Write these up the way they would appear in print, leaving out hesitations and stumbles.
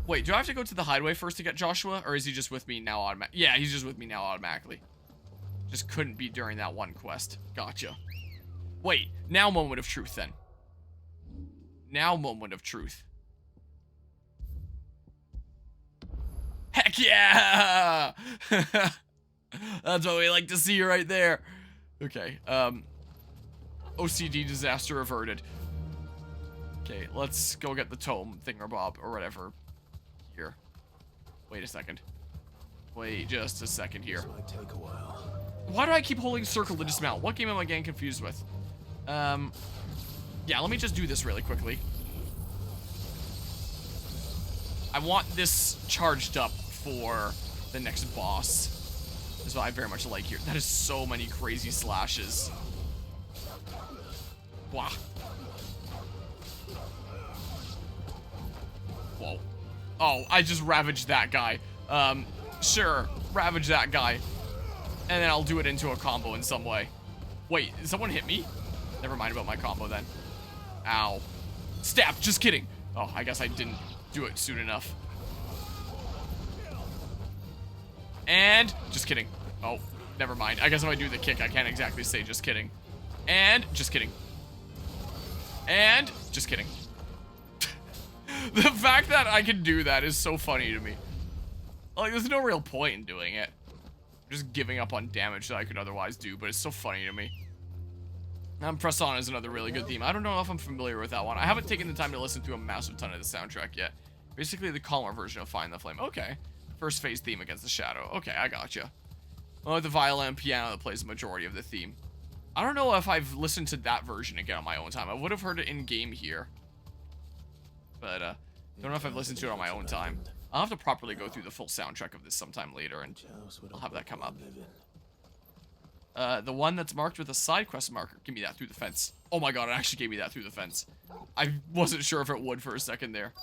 Wait, do I have to go to the hideaway first to get Joshua? Or is he just with me now automatically? Yeah, he's just with me now automatically. Just couldn't be during that one quest. Gotcha. Wait, now moment of truth then. Now moment of truth. Heck yeah! That's what we like to see right there. Okay, OCD disaster averted. Okay, let's go get the tome thingamabob or whatever. Here. Wait a second. Wait just a second here. This might take a while. Why do I keep holding circle to dismount? What game am I getting confused with? Yeah, let me just do this really quickly. I want this charged up for the next boss. That's what I very much like here. That is so many crazy slashes. Wow. Whoa. Oh, I just ravaged that guy. Sure, ravage that guy. And then I'll do it into a combo in some way. Wait, did someone hit me? Never mind about my combo then. Ow. Stab, just kidding. Oh, I guess I didn't do it soon enough. And, just kidding. Oh, never mind. I guess if I do the kick, I can't exactly say just kidding. And, just kidding. And, just kidding. The fact that I can do that is so funny to me. Like, there's no real point in doing it. I'm just giving up on damage that I could otherwise do, but it's so funny to me. Press On is another really good theme. I don't know if I'm familiar with that one. I haven't taken the time to listen to a massive ton of the soundtrack yet. Basically the calmer version of Find the Flame. Okay. First phase theme against the shadow. Okay, I gotcha. Oh, the violin and piano that plays the majority of the theme. I don't know if I've listened to that version again on my own time. I would have heard it in-game here. But, don't know if I've listened to it on my own time. I'll have to properly go through the full soundtrack of this sometime later, and I'll have that come up. The one that's marked with a side quest marker. Give me that through the fence. Oh my god, it actually gave me that through the fence. I wasn't sure if it would for a second there.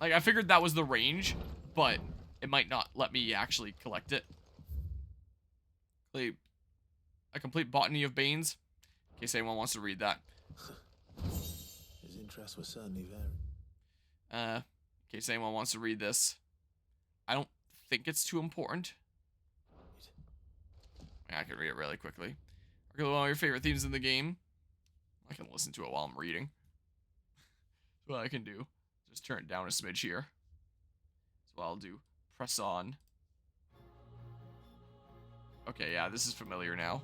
Like, I figured that was the range, but it might not let me actually collect it. A complete botany of Banes. In case anyone wants to read that. His interest was certainly varied. In case anyone wants to read this. I don't think it's too important. I can read it really quickly. Are one of your favorite themes in the game? I can listen to it while I'm reading. That's what I can do. Just turn it down a smidge here. That's what I'll do. Press on. Okay, yeah, this is familiar now.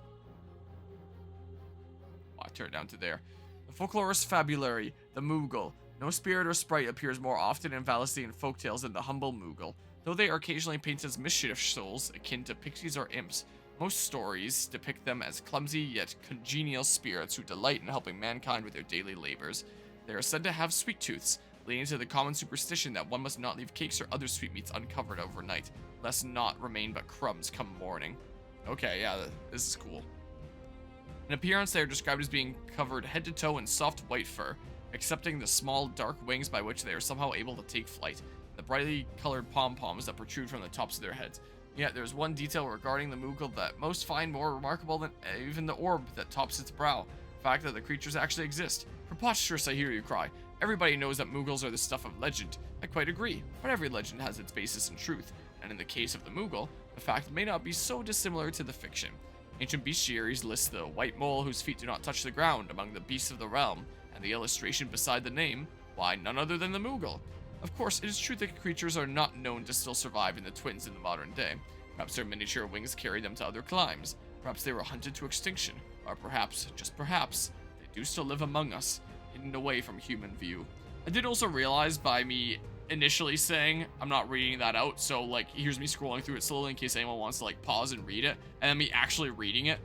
Oh, I turn it down to there. The Folklorist Fabulary, the Moogle. No spirit or sprite appears more often in Valisian folktales than the humble Moogle. Though they are occasionally painted as mischief souls, akin to pixies or imps, most stories depict them as clumsy yet congenial spirits who delight in helping mankind with their daily labors. They are said to have sweet tooths, leading to the common superstition that one must not leave cakes or other sweetmeats uncovered overnight, lest naught remain but crumbs come morning. Okay, yeah, this is cool. In appearance, they are described as being covered head to toe in soft white fur, excepting the small dark wings by which they are somehow able to take flight, the brightly colored pom-poms that protrude from the tops of their heads. Yet there's one detail regarding the Moogle that most find more remarkable than even the orb that tops its brow. The fact that the creatures actually exist. Preposterous, I hear you cry. Everybody knows that Moogles are the stuff of legend. I quite agree, but every legend has its basis in truth, and in the case of the Moogle, the fact may not be so dissimilar to the fiction. Ancient bestiaries list the white mole whose feet do not touch the ground among the beasts of the realm, and the illustration beside the name, why, none other than the Moogle. Of course, it is true that creatures are not known to still survive in the twins in the modern day. Perhaps their miniature wings carry them to other climes. Perhaps they were hunted to extinction. Or perhaps, just perhaps, they do still live among us, hidden away from human view. I did also realize by me initially saying I'm not reading that out, so like here's me scrolling through it slowly in case anyone wants to like pause and read it, and then me actually reading it.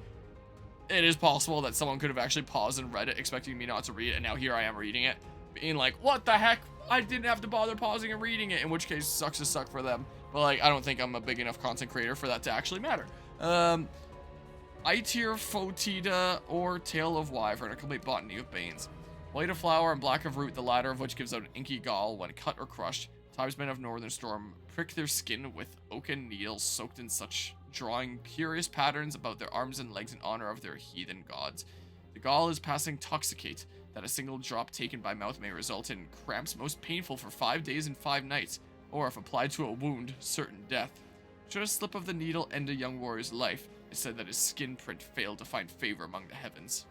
It is possible that someone could have actually paused and read it expecting me not to read it, and now here I am reading it, being like, what the heck? I didn't have to bother pausing and reading it, in which case sucks to suck for them. But like, I don't think I'm a big enough content creator for that to actually matter. I-tier Fotida or Tail of Wyvern, a complete botany of Banes. White of flower and black of root, the latter of which gives out an inky gall when cut or crushed. Tribesmen of Northern Storm prick their skin with oaken needles soaked in such, drawing curious patterns about their arms and legs in honor of their heathen gods. The gall is passing toxicate, that a single drop taken by mouth may result in cramps most painful for 5 days and 5 nights. or if applied to a wound, certain death. Should a slip of the needle end a young warrior's life, it said that his skin print failed to find favor among the heavens.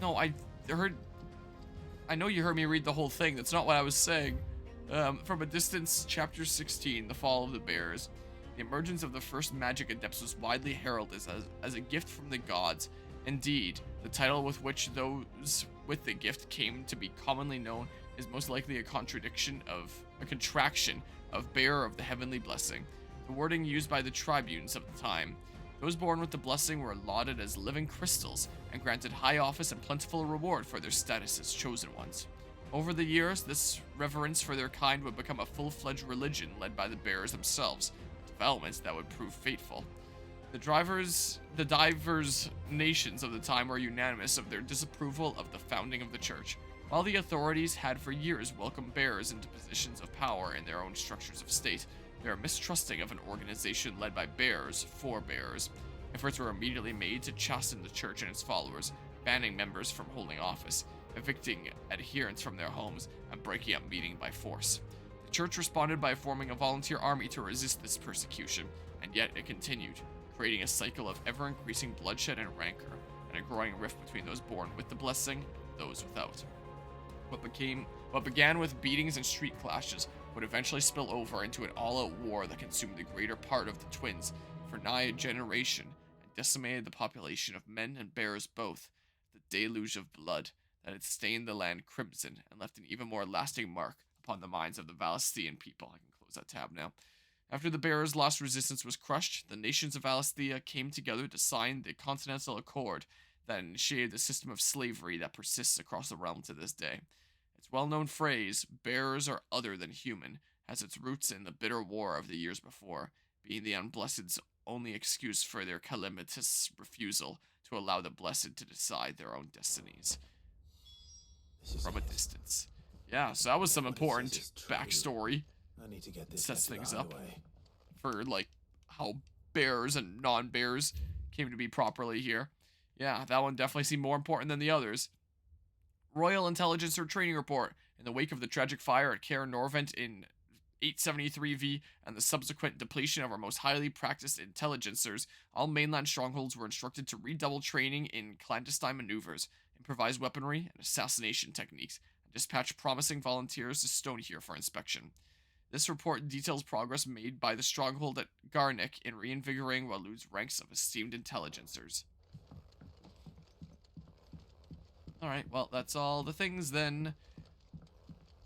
No, I know you heard me read the whole thing. That's not what I was saying. From a distance, chapter 16, The Fall of the Bears. The emergence of the first magic adepts was widely heralded as a gift from the gods. Indeed, the title with which those with the gift came to be commonly known is most likely a contraction of bearer of the heavenly blessing, the wording used by the tribunes of the time. Those born with the blessing were lauded as living crystals and granted high office and plentiful reward for their status as chosen ones. Over the years, this reverence for their kind would become a full-fledged religion led by the bearers themselves, developments that would prove fateful. The divers nations of the time were unanimous of their disapproval of the founding of the church, while the authorities had for years welcomed bearers into positions of power in their own structures of state. They are mistrusting of an organization led by bearers for bearers. Efforts were immediately made to chasten the church and its followers, banning members from holding office, evicting adherents from their homes, and breaking up meeting by force. The church responded by forming a volunteer army to resist this persecution, and yet it continued, creating a cycle of ever-increasing bloodshed and rancor, and a growing rift between those born with the blessing and those without. What began with beatings and street clashes would eventually spill over into an all-out war that consumed the greater part of the twins for nigh a generation and decimated the population of men and bears both. The deluge of blood that had stained the land crimson and left an even more lasting mark upon the minds of the Valestian people. I can close that tab now. After the bearers' last resistance was crushed, the nations of Valestia came together to sign the Continental Accord that initiated the system of slavery that persists across the realm to this day. Its well-known phrase, bearers are other than human, has its roots in the bitter war of the years before, being the unblessed's only excuse for their calamitous refusal to allow the blessed to decide their own destinies. From a distance. Yeah, so that was some important backstory. I need to get this Sets things out of up the way. for, like, how bears and non-bears came to be properly here. Yeah, that one definitely seemed more important than the others. Royal Intelligencer Training Report. In the wake of the tragic fire at Caer Norvent in 873V and the subsequent depletion of our most highly practiced intelligencers, all mainland strongholds were instructed to redouble training in clandestine maneuvers, improvised weaponry, and assassination techniques, and dispatch promising volunteers to Stonehere for inspection. This report details progress made by the stronghold at Garnick in reinvigorating Walu's ranks of esteemed intelligencers. Alright, well, that's all the things then.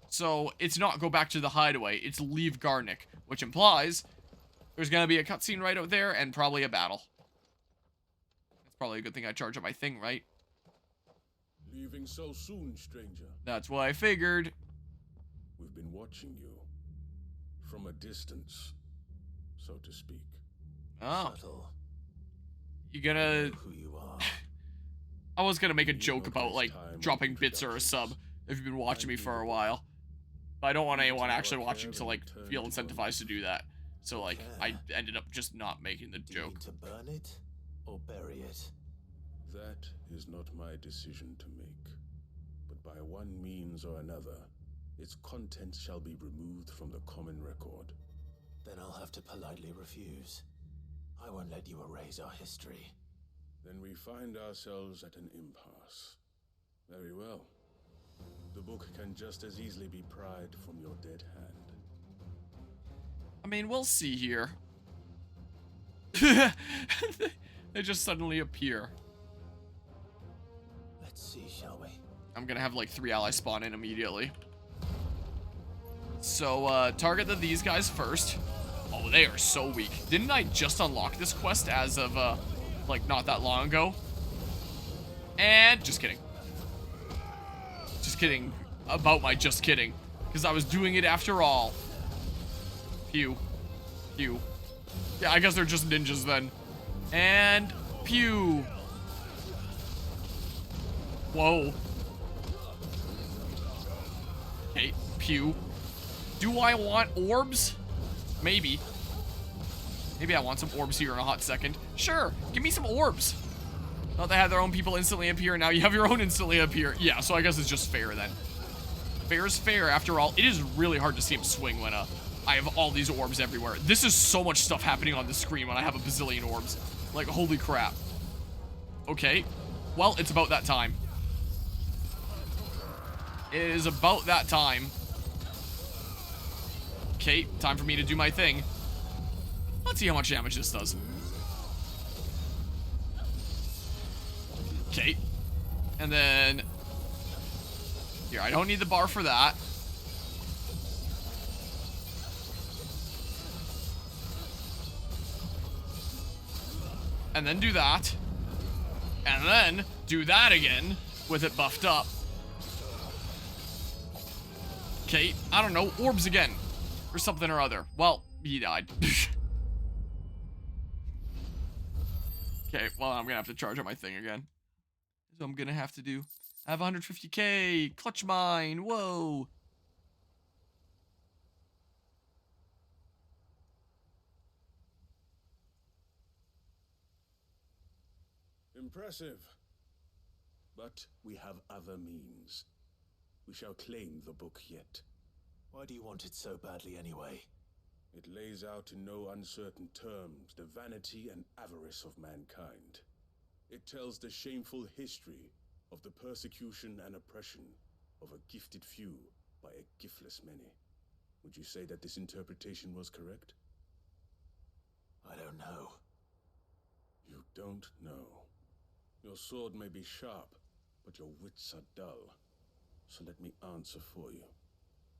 So, it's not go back to the hideaway, it's leave Garnick, which implies there's gonna be a cutscene right out there and probably a battle. That's probably a good thing I charge up my thing, right? Leaving so soon, stranger. That's what I figured. We've been watching you. From a distance, so to speak. Oh. Subtle. You gonna... Know who you are. I was gonna make a joke about, like, dropping bits or a sub if you've been watching me for a while. But I don't want anyone actually watching to, like, feel incentivized to do that. So, like, I ended up just not making the Do you joke. need to burn it or bury it? That is not my decision to make. But by one means or another, its contents shall be removed from the common record. Then I'll have to politely refuse. I won't let you erase our history. Then we find ourselves at an impasse. Very well. The book can just as easily be pried from your dead hand. I mean, we'll see here. They just suddenly appear. Let's see, shall we? I'm gonna have, like, 3 allies spawn in immediately. So, target these guys first. Oh, they are so weak. Didn't I just unlock this quest as of, like, not that long ago? And just kidding. Just kidding about my just kidding. Because I was doing it after all. Pew. Pew. Yeah, I guess they're just ninjas then. And pew. Whoa. Okay, pew. Do I want orbs? Maybe. Maybe I want some orbs here in a hot second. Sure, give me some orbs. Thought they had their own people instantly appear, now you have your own instantly appear. Yeah, so I guess it's just fair then. Fair's fair, after all. It is really hard to see him swing when I have all these orbs everywhere. This is so much stuff happening on the screen when I have a bazillion orbs. Like, holy crap. Okay. Well, it's about that time. It is about that time. Okay, time for me to do my thing. Let's see how much damage this does. Okay. And then... Here, I don't need the bar for that. And then do that. And then do that again with it buffed up. Okay, I don't know, orbs again. Or something or other. Well, he died. Okay, well, I'm gonna have to charge up my thing again. So I'm gonna have to do. I have 150k. Clutch mine. Whoa. Impressive. But we have other means. We shall claim the book yet. Why do you want it so badly anyway? It lays out in no uncertain terms the vanity and avarice of mankind. It tells the shameful history of the persecution and oppression of a gifted few by a giftless many. Would you say that this interpretation was correct? I don't know. You don't know. Your sword may be sharp, but your wits are dull. So let me answer for you.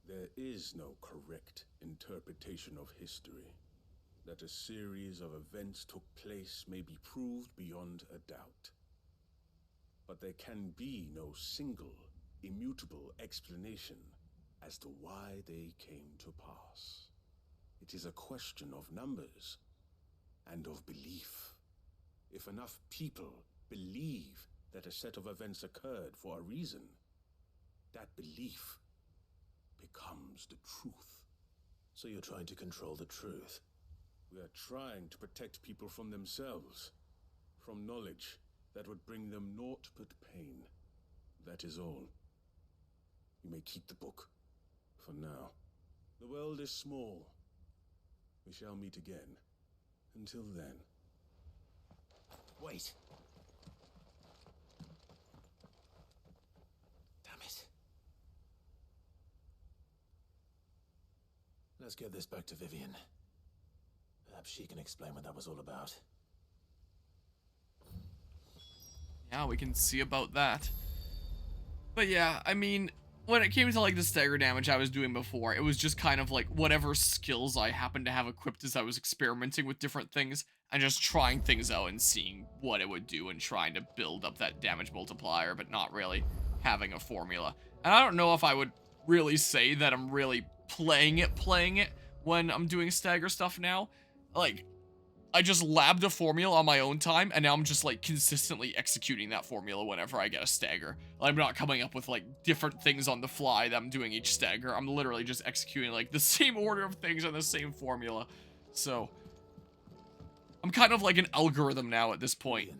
There is no correct interpretation of history. That a series of events took place may be proved beyond a doubt. But there can be no single, immutable explanation as to why they came to pass. It is a question of numbers and of belief. If enough people believe that a set of events occurred for a reason, that belief becomes the truth. So you're trying to control the truth? We are trying to protect people from themselves, from knowledge that would bring them naught but pain. That is all. You may keep the book, for now. The world is small. We shall meet again. Until then. Wait. Damn it. Let's get this back to Vivian. Perhaps she can explain what that was all about. Yeah, we can see about that. But yeah, I mean, when it came to like the stagger damage I was doing before, it was just kind of like whatever skills I happened to have equipped as I was experimenting with different things and just trying things out and seeing what it would do and trying to build up that damage multiplier, but not really having a formula. And I don't know if I would really say that I'm really playing it when I'm doing stagger stuff now. Like, I just labbed a formula on my own time, and now I'm just, like, consistently executing that formula whenever I get a stagger. I'm not coming up with, like, different things on the fly that I'm doing each stagger. I'm literally just executing, like, the same order of things and the same formula. So, I'm kind of like an algorithm now at this point.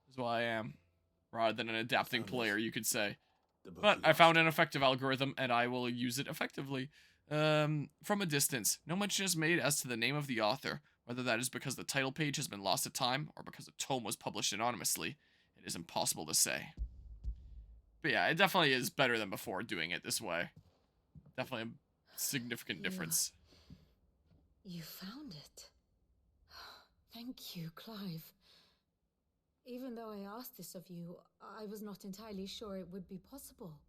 Is what I am. Rather than an adapting player, you could say. But I found an effective algorithm, and I will use it effectively. From a distance, no mention is made as to the name of the author. Whether that is because the title page has been lost to time, or because the tome was published anonymously, it is impossible to say. But yeah, it definitely is better than before doing it this way. Definitely a significant difference. You found it. Thank you, Clive. Even though I asked this of you, I was not entirely sure it would be possible.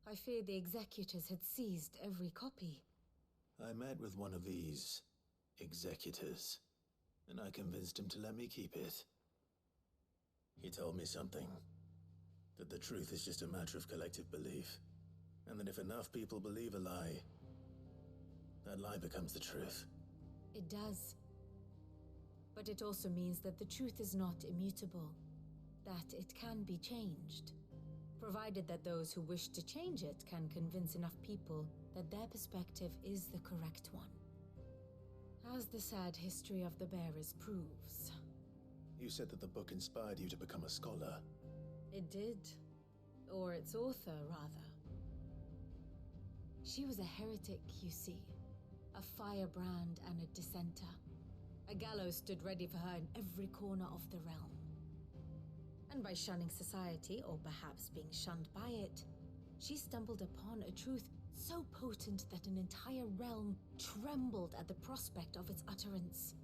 I feared the executors had seized every copy. I met with one of these executors, and I convinced him to let me keep it. He told me something. That the truth is just a matter of collective belief. And that if enough people believe a lie, that lie becomes the truth. It does. But it also means that the truth is not immutable. That it can be changed. Provided that those who wish to change it can convince enough people that their perspective is the correct one. As the sad history of the bearers proves. You said that the book inspired you to become a scholar. It did. Or its author, rather. She was a heretic, you see. A firebrand and a dissenter. A gallows stood ready for her in every corner of the realm. And by shunning society, or perhaps being shunned by it, she stumbled upon a truth so potent that an entire realm trembled at the prospect of its utterance.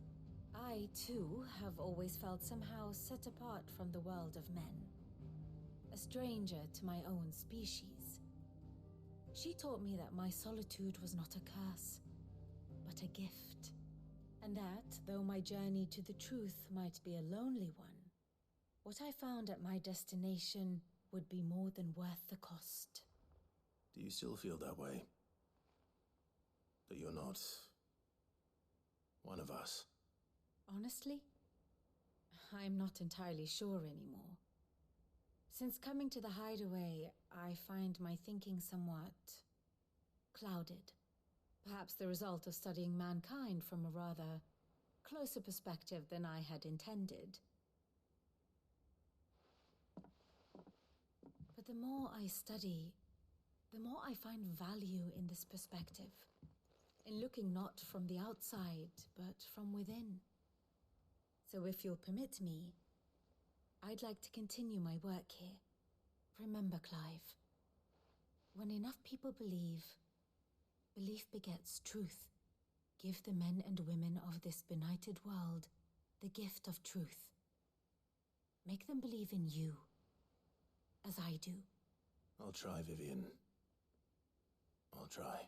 I, too, have always felt somehow set apart from the world of men. A stranger to my own species. She taught me that my solitude was not a curse, but a gift. And that, though my journey to the truth might be a lonely one, what I found at my destination would be more than worth the cost. Do you still feel that way? That you're not one of us? Honestly, I'm not entirely sure anymore. Since coming to the hideaway, I find my thinking somewhat clouded. Perhaps the result of studying mankind from a rather closer perspective than I had intended. But the more I study, the more I find value in this perspective. In looking not from the outside, but from within. So if you'll permit me, I'd like to continue my work here. Remember, Clive, when enough people believe, belief begets truth. Give the men and women of this benighted world the gift of truth. Make them believe in you, as I do. I'll try, Vivian. I'll try.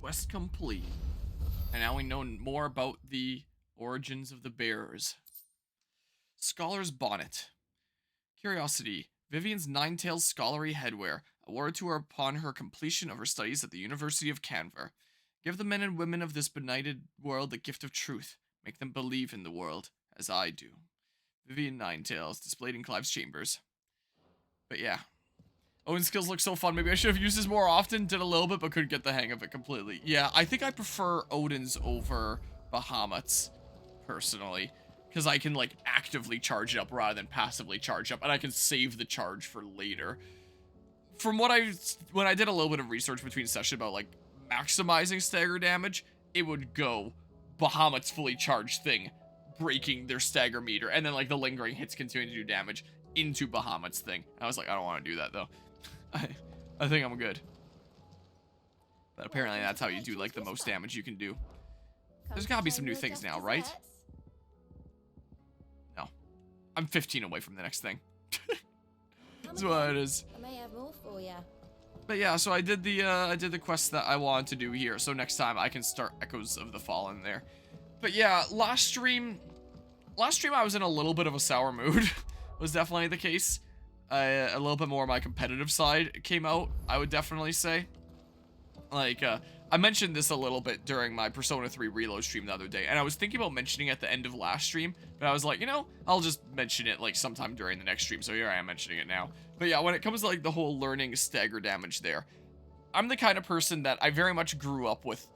Quest complete. And now we know more about the origins of the bearers. Scholar's Bonnet. Curiosity. Vivian's Ninetales scholarly headwear, awarded to her upon her completion of her studies at the University of Canver. Give the men and women of this benighted world the gift of truth. Make them believe in the world, as I do. Vivian Ninetales, displayed in Clive's chambers. But yeah. Odin's skills look so fun. Maybe I should have used this more often. Did a little bit, but couldn't get the hang of it completely. Yeah, I think I prefer Odin's over Bahamut's, personally. Because I can, like, actively charge it up rather than passively charge up. And I can save the charge for later. From what when I did a little bit of research between sessions about, like, maximizing stagger damage, it would go Bahamut's fully charged thing, breaking their stagger meter. And then, like, the lingering hits continuing to do damage into Bahamut's thing. I was like, I don't want to do that, though. I think I'm good. But apparently that's how you do, like, the most damage you can do. There's gotta be some new things now, right? No. I'm 15 away from the next thing. That's what it is. I may have more for you. But yeah, so I did the quest that I wanted to do here. So next time I can start Echoes of the Fallen there. But yeah, last stream I was in a little bit of a sour mood. Was definitely the case. A little bit more of my competitive side came out, I would definitely say. Like, I mentioned this a little bit during my Persona 3 Reload stream the other day, and I was thinking about mentioning it at the end of last stream, but I was like, you know, I'll just mention it, like, sometime during the next stream, so here I am mentioning it now. But yeah, when it comes to, like, the whole learning stagger damage there, I'm the kind of person that I very much grew up with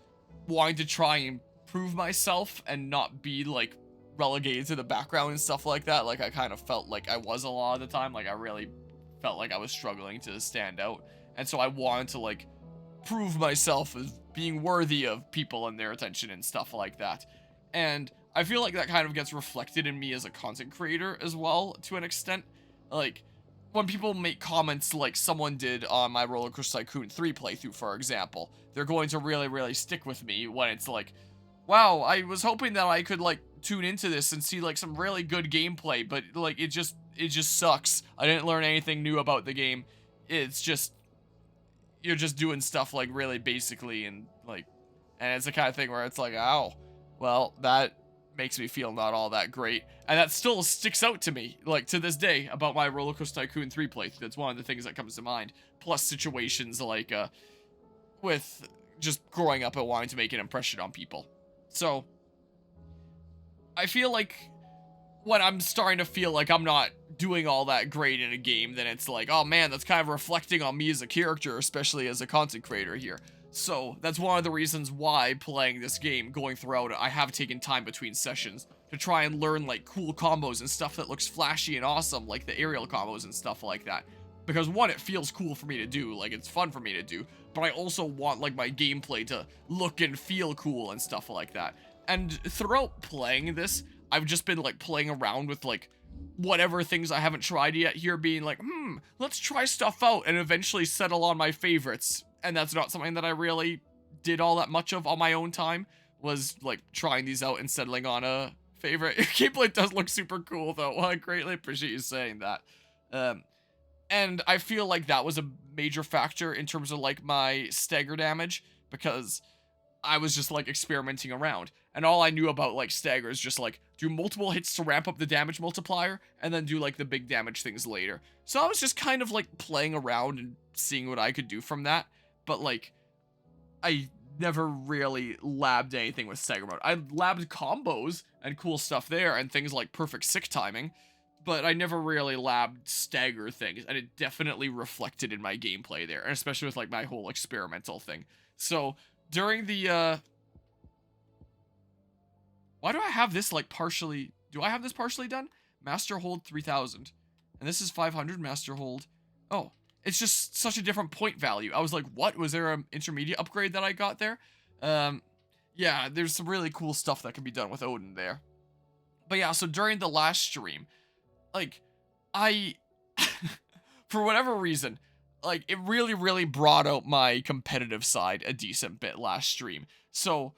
wanting to try and prove myself and not be, like, relegated to the background and stuff like that. Like, I kind of felt like I was a lot of the time. Like, I really felt like I was struggling to stand out. And so I wanted to, like, prove myself as being worthy of people and their attention and stuff like that. And I feel like that kind of gets reflected in me as a content creator as well, to an extent. Like, when people make comments like someone did on my Roller Coaster Tycoon 3 playthrough, for example, they're going to really, really stick with me when it's like, wow, I was hoping that I could, like, tune into this and see, like, some really good gameplay, but, like, it just sucks. I didn't learn anything new about the game. It's just, you're just doing stuff, like, really basically, and, like, and it's the kind of thing where it's like, ow, well, that makes me feel not all that great. And that still sticks out to me, like, to this day, about my Roller Coaster Tycoon 3 playthrough. That's one of the things that comes to mind. Plus situations, like, with just growing up and wanting to make an impression on people. So, I feel like when I'm starting to feel like I'm not doing all that great in a game, then it's like, oh man, that's kind of reflecting on me as a character, especially as a content creator here. So, that's one of the reasons why playing this game, going throughout it, I have taken time between sessions to try and learn like cool combos and stuff that looks flashy and awesome, like the aerial combos and stuff like that. Because one, it feels cool for me to do, like it's fun for me to do, but I also want like my gameplay to look and feel cool and stuff like that. And throughout playing this, I've just been like playing around with like whatever things I haven't tried yet here, being like, let's try stuff out and eventually settle on my favorites. And that's not something that I really did all that much of on my own time, was like trying these out and settling on a favorite. Gameplay does look super cool though. Well, I greatly appreciate you saying that. And I feel like that was a major factor in terms of like my stagger damage, because I was just like experimenting around, and all I knew about like stagger is just like do multiple hits to ramp up the damage multiplier and then do like the big damage things later. So I was just kind of like playing around and seeing what I could do from that, but like I never really labbed anything with stagger mode. I labbed combos and cool stuff there and things like perfect sick timing, but I never really labbed stagger things, and it definitely reflected in my gameplay there, and especially with like my whole experimental thing. So during the why do I have this like partially, do I have this partially done? Master hold 3000, and this is 500 master hold. Oh, it's just such a different point value. I was like, what? Was there an intermediate upgrade that I got there? Yeah, there's some really cool stuff that can be done with Odin there. But yeah, so during the last stream, like, I, for whatever reason, like, it really brought out my competitive side a decent bit last stream. So,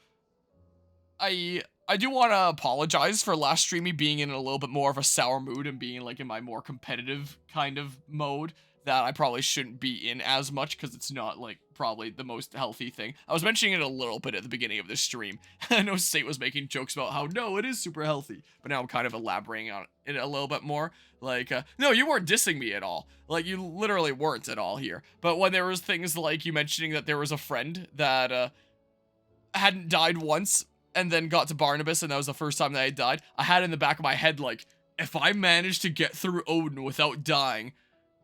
I do want to apologize for last stream me being in a little bit more of a sour mood and being, like, in my more competitive kind of mode that I probably shouldn't be in as much, because it's not, like, probably the most healthy thing. I was mentioning it a little bit at the beginning of this stream. I know Sate was making jokes about how, no, it is super healthy, but now I'm kind of elaborating on it a little bit more. Like, no, you weren't dissing me at all. Like, you literally weren't at all here. But when there was things like you mentioning that there was a friend that, hadn't died once, and then got to Barnabas, and that was the first time that I died, I had in the back of my head, like, if I manage to get through Odin without dying,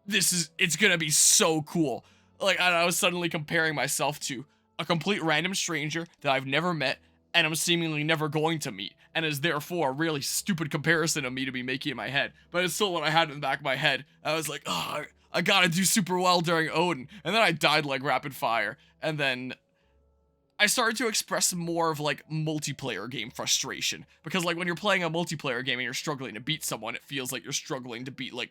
it's gonna be so cool. Like, I was suddenly comparing myself to a complete random stranger that I've never met, and I'm seemingly never going to meet, and is therefore a really stupid comparison of me to be making in my head. But it's still what I had in the back of my head. I was like, oh, I gotta do super well during Odin, and then I died like rapid fire, and then I started to express more of like multiplayer game frustration, because like when you're playing a multiplayer game and you're struggling to beat someone, it feels like you're struggling to beat like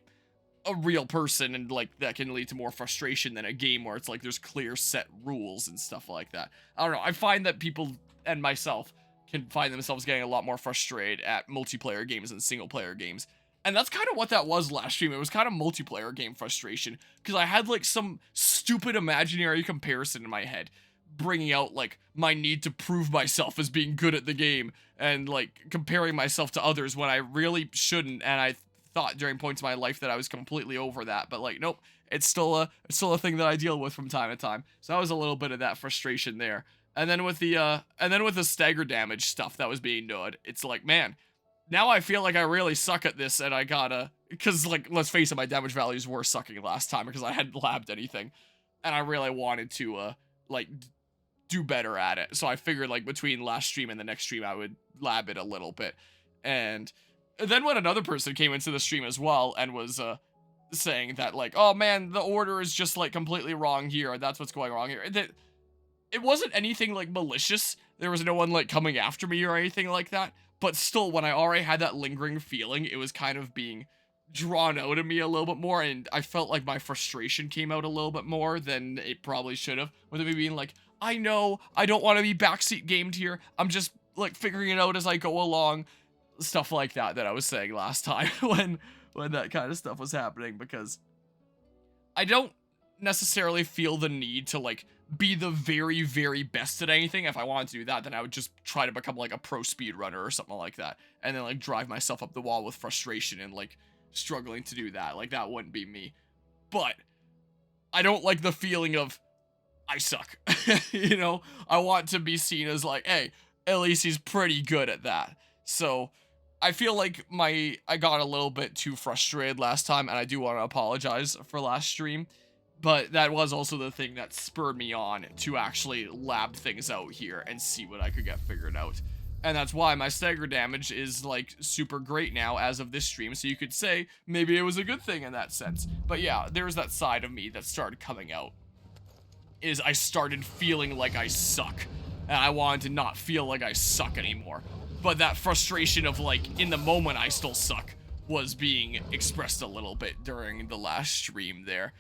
a real person, and like that can lead to more frustration than a game where it's like there's clear set rules and stuff like that. I don't know, I find that people and myself can find themselves getting a lot more frustrated at multiplayer games than single player games. And that's kind of what that was last stream. It was kind of multiplayer game frustration, because I had like some stupid imaginary comparison in my head, bringing out like my need to prove myself as being good at the game, and like comparing myself to others when I really shouldn't. And I thought during points of my life that I was completely over that, but like, nope, it's still a thing that I deal with from time to time. So that was a little bit of that frustration there. And then with the stagger damage stuff that was being done, it's like, man, now I feel like I really suck at this, and I gotta, because like, let's face it, my damage values were sucking last time because I hadn't labbed anything, and I really wanted to like do better at it. So I figured like between last stream and the next stream I would lab it a little bit. And then when another person came into the stream as well and was saying that like, oh man, the order is just like completely wrong here, and that's what's going wrong here, that it wasn't anything like malicious. There was no one like coming after me or anything like that. But still, when I already had that lingering feeling, it was kind of being drawn out of me a little bit more, and I felt like my frustration came out a little bit more than it probably should have. With it being like, I know, I don't want to be backseat gamed here. I'm just like figuring it out as I go along. Stuff like that I was saying last time when that kind of stuff was happening, because I don't necessarily feel the need to like be the very best at anything. If I wanted to do that, then I would just try to become like a pro speedrunner or something like that, and then like drive myself up the wall with frustration and like struggling to do that. Like, that wouldn't be me. But I don't like the feeling of I suck. You know, I want to be seen as like, hey, at least he's pretty good at that. So I feel like I got a little bit too frustrated last time, and I do want to apologize for last stream. But that was also the thing that spurred me on to actually lab things out here and see what I could get figured out. And that's why my stagger damage is, like, super great now as of this stream. So you could say maybe it was a good thing in that sense. But yeah, there's that side of me that started coming out. Is I started feeling like I suck. And I wanted to not feel like I suck anymore. But that frustration of, like, in the moment I still suck was being expressed a little bit during the last stream there.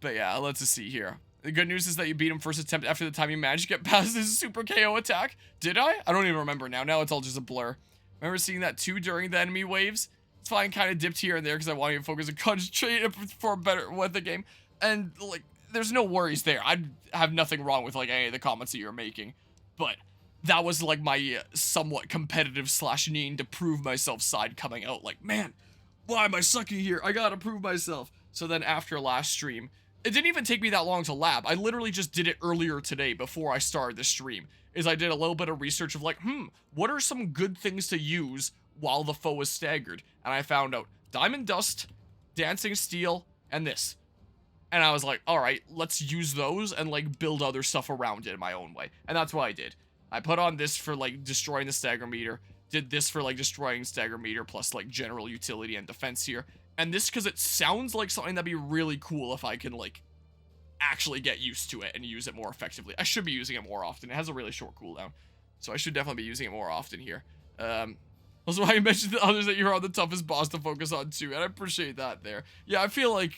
But yeah, let's just see here. The good news is that you beat him first attempt after the time you managed to get past his super KO attack. Did I? I don't even remember now. Now it's all just a blur. Remember seeing that too during the enemy waves? It's fine, kind of dipped here and there because I wanted to focus and concentrate for better with the game. And, like, there's no worries there. I have nothing wrong with, like, any of the comments that you're making. But that was, like, my somewhat competitive / needing to prove myself side coming out. Like, man, why am I sucking here? I gotta prove myself. So then after last stream, it didn't even take me that long to lab. I literally just did it earlier today before I started the stream. I did a little bit of research of like, what are some good things to use while the foe is staggered? And I found out Diamond Dust, Dancing Steel, and this. And I was like, all right, let's use those and like build other stuff around it in my own way. And that's what I did. I put on this for like destroying the stagger meter, did this for like destroying stagger meter plus like general utility and defense here. And this because it sounds like something that'd be really cool if I can like actually get used to it and use it more effectively. I should be using it more often. It has a really short cooldown, so I should definitely be using it more often here. Also, why you mentioned the others that you're on the toughest boss to focus on too, and I appreciate that there. Yeah, I feel like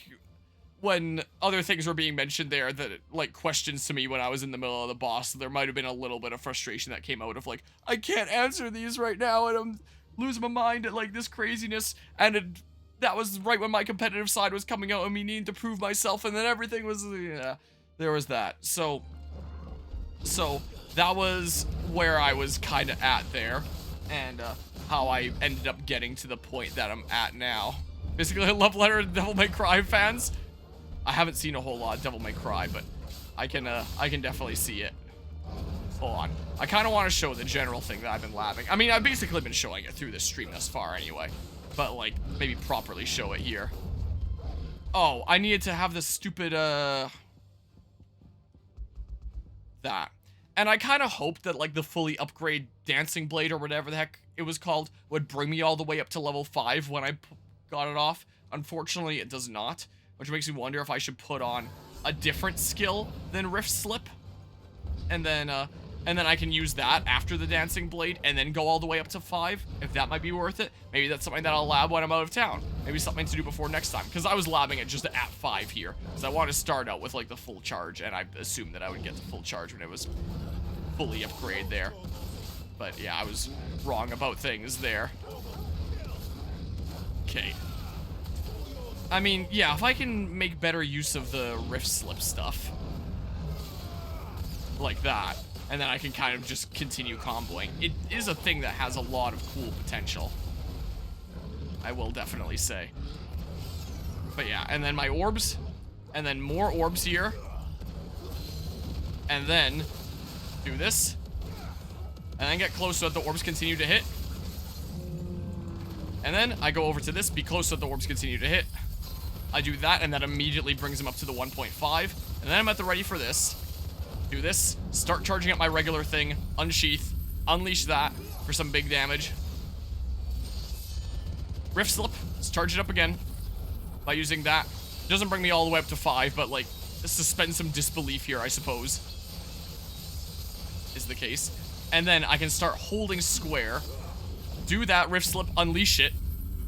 when other things were being mentioned there that like questions to me when I was in the middle of the boss, there might have been a little bit of frustration that came out of like, I can't answer these right now and I'm losing my mind at like this craziness, and that was right when my competitive side was coming out and me needing to prove myself, and then everything was, yeah, there was that. So that was where I was kind of at there, and how I ended up getting to the point that I'm at now. Basically, a love letter to Devil May Cry fans. I haven't seen a whole lot of Devil May Cry, but I can definitely see it. Hold on. I kind of want to show the general thing that I've been labbing. I mean, I've basically been showing it through this stream thus far anyway. But, like, maybe properly show it here. Oh, I needed to have this stupid, that. And I kind of hoped that, like, the fully upgrade Dancing Blade or whatever the heck it was called would bring me all the way up to level 5 when I got it off. Unfortunately, it does not. Which makes me wonder if I should put on a different skill than Rift Slip. And then I can use that after the Dancing Blade and then go all the way up to 5, if that might be worth it. Maybe that's something that I'll lab when I'm out of town. Maybe something to do before next time, because I was labbing it just at 5 here, because I wanted to start out with like the full charge, and I assumed that I would get the full charge when it was fully upgraded there. But yeah, I was wrong about things there. Okay. I mean, yeah, if I can make better use of the Rift Slip stuff, like that, and then I can kind of just continue comboing. It is a thing that has a lot of cool potential, I will definitely say. But yeah, and then my orbs, and then more orbs here, and then do this, and then get close so that the orbs continue to hit. And then I go over to this, be close so that the orbs continue to hit. I do that, and that immediately brings them up to the 1.5. And then I'm at the ready for this. Do this, start charging up my regular thing, unsheath, unleash that for some big damage. Rift Slip, let's charge it up again by using that. It doesn't bring me all the way up to 5, but like, suspend some disbelief here, I suppose, is the case. And then I can start holding square, do that, Rift Slip, unleash it,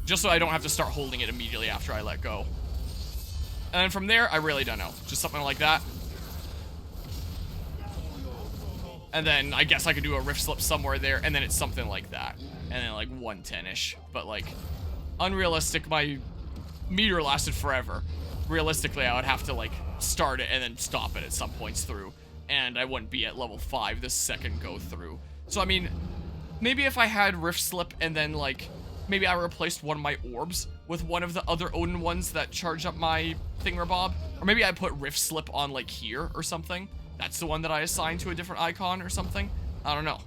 just so I don't have to start holding it immediately after I let go. And then from there, I really don't know. Just something like that. And then I guess I could do a Rift Slip somewhere there, and then it's something like that. And then like 110-ish. But like, unrealistic, my meter lasted forever. Realistically, I would have to like start it and then stop it at some points through. And I wouldn't be at level 5 the second go through. So I mean, maybe if I had Rift Slip and then like, maybe I replaced one of my orbs with one of the other Odin ones that charge up my thingamabob. Or maybe I put Rift Slip on like here or something. That's the one that I assigned to a different icon or something. I don't know.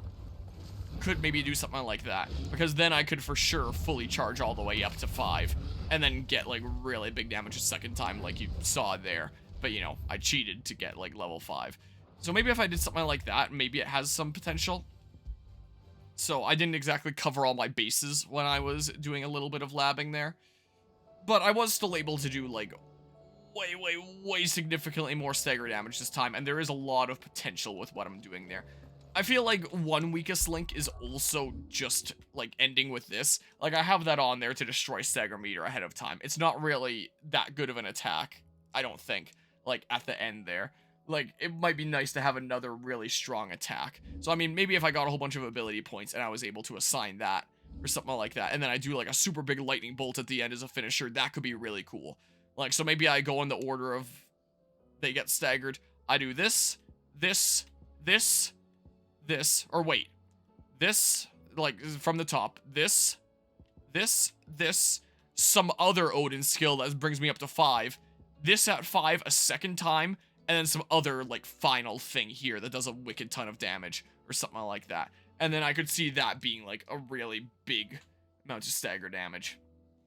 Could maybe do something like that. Because then I could for sure fully charge all the way up to 5. And then get like really big damage a second time like you saw there. But you know, I cheated to get like level 5. So maybe if I did something like that, maybe it has some potential. So I didn't exactly cover all my bases when I was doing a little bit of labbing there. But I was still able to do, like, way significantly more stagger damage this time, and there is a lot of potential with what I'm doing there. I feel like one weakest link is also just, like, ending with this. Like, I have that on there to destroy stagger meter ahead of time. It's not really that good of an attack, I don't think, like, at the end there. Like, it might be nice to have another really strong attack. So, I mean, maybe if I got a whole bunch of ability points and I was able to assign that, or something like that, and then I do, like, a super big lightning bolt at the end as a finisher, that could be really cool. Like, so maybe I go in the order of they get staggered. I do this, this, this, this, or wait. This, like, from the top. This, some other Odin skill that brings me up to 5. This at 5 a second time, and then some other, like, final thing here that does a wicked ton of damage, or something like that. And then I could see that being, like, a really big amount of stagger damage.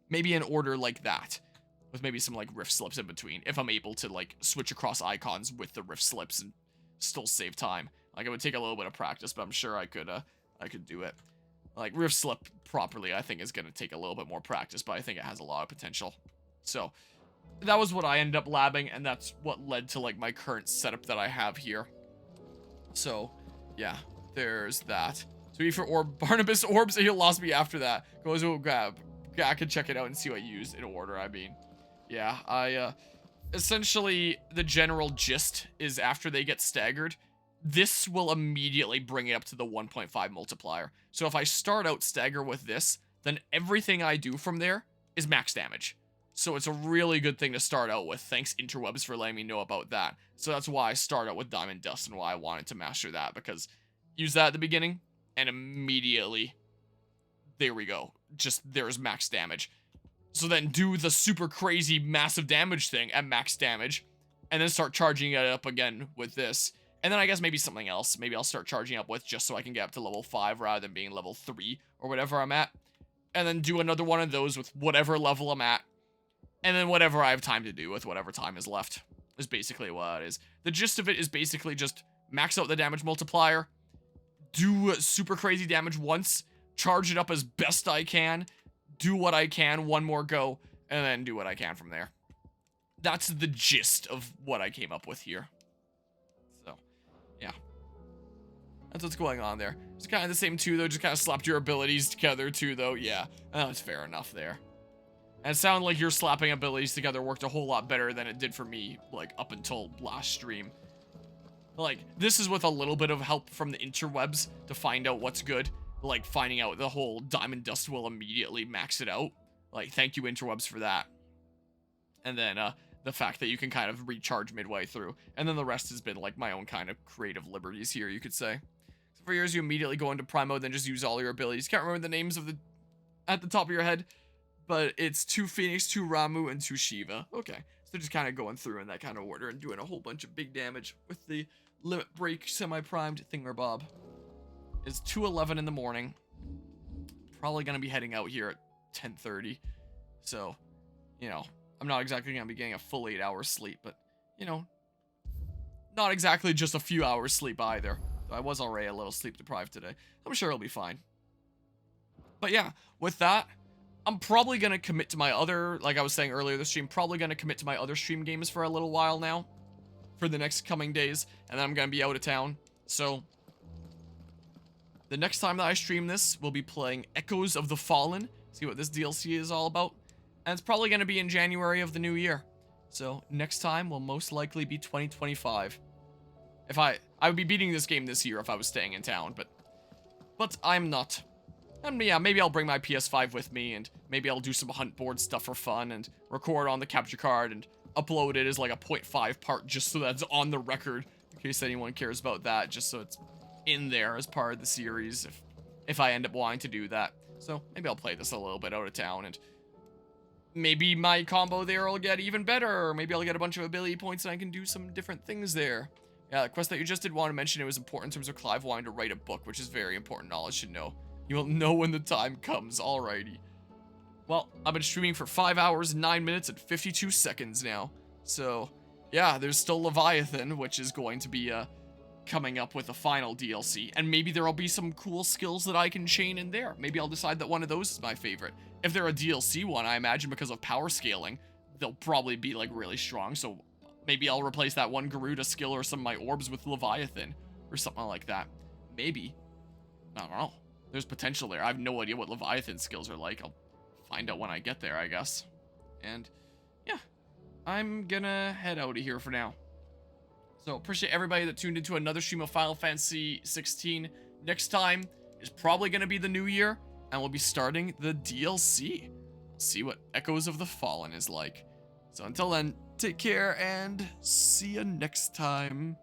Maybe in order like that, with maybe some, like, rift slips in between, if I'm able to, like, switch across icons with the rift slips and still save time. Like, it would take a little bit of practice, but I'm sure I could do it. Like, rift slip properly, I think, is gonna take a little bit more practice, but I think it has a lot of potential. So, that was what I ended up labbing, and that's what led to, like, my current setup that I have here. So, yeah, there's that. So, E for Orb, Barnabas Orbs, and he lost me after that. Goes to grab. Yeah, I can check it out and see what you used in order, I mean. Yeah, essentially, the general gist is after they get staggered, this will immediately bring it up to the 1.5 multiplier. So if I start out stagger with this, then everything I do from there is max damage. So it's a really good thing to start out with. Thanks, Interwebs, for letting me know about that. So that's why I start out with Diamond Dust and why I wanted to master that, because use that at the beginning, and immediately, there we go. Just, there's max damage. So then do the super crazy massive damage thing at max damage, and then start charging it up again with this. And then I guess maybe something else. Maybe I'll start charging up with just so I can get up to level 5 rather than being level 3 or whatever I'm at. And then do another one of those with whatever level I'm at. And then whatever I have time to do with whatever time is left is basically what it is. The gist of it is basically just max out the damage multiplier, do super crazy damage once, charge it up as best I can, do what I can, one more go, and then do what I can from there. That's the gist of what I came up with here. So, yeah. That's what's going on there. It's kind of the same too, though. Just kind of slapped your abilities together too, though. Yeah, that's fair enough there. And it sounded like your slapping abilities together worked a whole lot better than it did for me, like, up until last stream. Like, this is with a little bit of help from the interwebs to find out what's good. Like, finding out the whole Diamond Dust will immediately max it out. Like, thank you, interwebs, for that. And then, the fact that you can kind of recharge midway through. And then the rest has been, like, my own kind of creative liberties here, you could say. So for years, you immediately go into Primo, then just use all your abilities. Can't remember the names of the... at the top of your head. But it's 2 Phoenix, 2 Ramu, and 2 Shiva. Okay. So just kind of going through in that kind of order and doing a whole bunch of big damage with the Limit Break semi-primed thingamabob. It's 2:11 in the morning. Probably going to be heading out here at 10:30. So, you know, I'm not exactly going to be getting a full 8 hours sleep, but, you know, not exactly just a few hours sleep either. I was already a little sleep deprived today. I'm sure it'll be fine. But yeah, with that, I'm probably going to commit to my other, like I was saying earlier this stream, probably going to commit to my other stream games for a little while now. For the next coming days. And then I'm going to be out of town. So, the next time that I stream this, we'll be playing Echoes of the Fallen. See what this DLC is all about. And it's probably going to be in January of the new year. So, next time will most likely be 2025. If I would be beating this game this year if I was staying in town, but I'm not. And yeah, maybe I'll bring my PS5 with me, and maybe I'll do some hunt board stuff for fun, and record on the capture card, and upload it as like a 0.5 part, just so that's on the record, in case anyone cares about that, just so it's in there as part of the series, if I end up wanting to do that. So, maybe I'll play this a little bit out of town, and maybe my combo there will get even better, or maybe I'll get a bunch of ability points and I can do some different things there. Yeah, the quest that you just did want to mention, it was important in terms of Clive wanting to write a book, which is very important knowledge to know. You will know when the time comes, alrighty. Well, I've been streaming for 5 hours, 9 minutes, and 52 seconds now. So, yeah, there's still Leviathan, which is going to be coming up with a final DLC, and maybe there'll be some cool skills that I can chain in there. Maybe I'll decide that one of those is my favorite. If they're a DLC one, I imagine because of power scaling, they'll probably be like really strong, so maybe I'll replace that one Garuda skill or some of my orbs with Leviathan or something like that. Maybe. I don't know. There's potential there. I have no idea what Leviathan skills are like. I'll find out when I get there, I guess. And yeah, I'm gonna head out of here for now. So appreciate everybody that tuned into another stream of Final Fantasy 16. Next time is probably going to be the new year, and we'll be starting the DLC. See what Echoes of the Fallen is like. So until then, take care and see you next time.